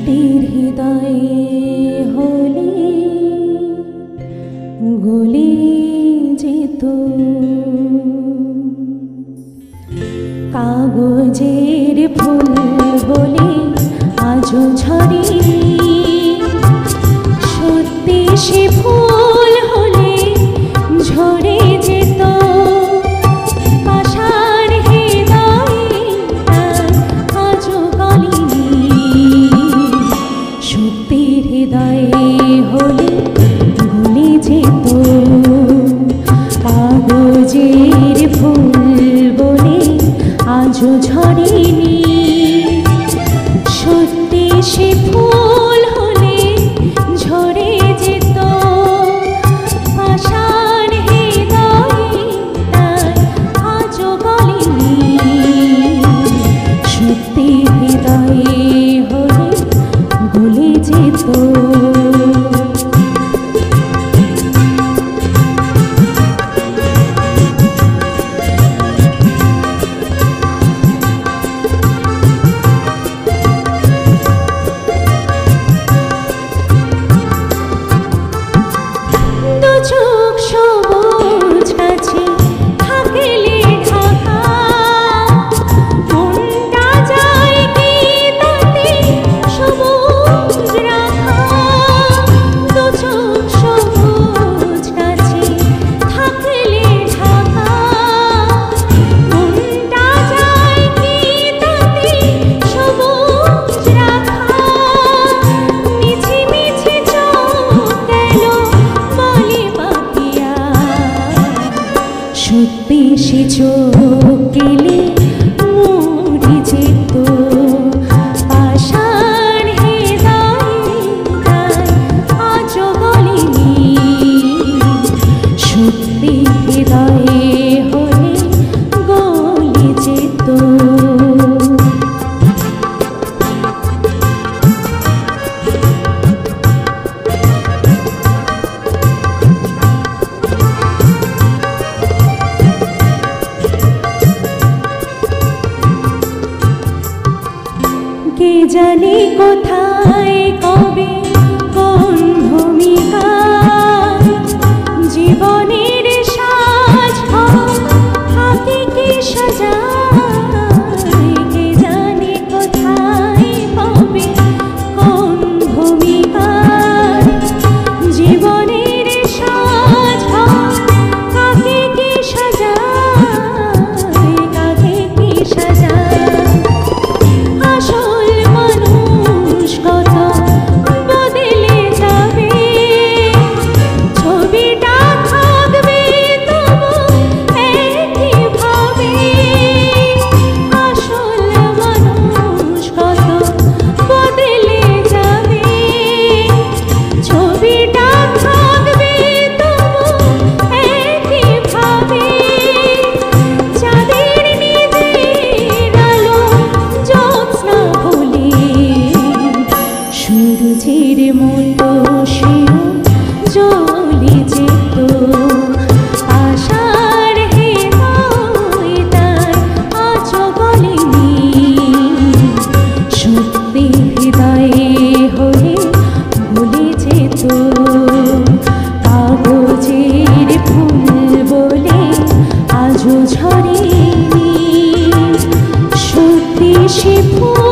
সত্যের হৃদয়ে হলে গলে যেত কাগজের ফুল বলে আজও ঝরেনি সত্যি সে ফুল হলে ঝরে যেত আশার হৃদয়ে আজও গলেনি সত্যির হৃদয়ে হলে গলে যেত কাগজের ফুল বলে আজও ঝরেনি সত্যি সে ফুল হলে ঝরে যেত আশার হৃদয়ে আজও গলেনি সত্যি হৃদয়ে হলে গলে যেত সত্যি সে চোখ গেলে মরে যেত আশার হৃদয়ে আজও গলেনি সত্যি হৃদয়ে হলে গলে যেত কে জানে কোথায় কবে কোন ভূমিকা জীবনের সাজ হাতে কি সাজায় কে জানে কোথায় কবে কোন ভূমিকা জীবনের সাজ কাকে কি সাজায় কাকে কি সাজায় সূর্যের মতো সেও জ্বলে যেত আশার হৃদয়ে আজও গলেনি সত্যি হৃদয়ে হলে গলে যেত কাগজের ফুল বলে আজও ঝরেনি সত্যি সে ফুল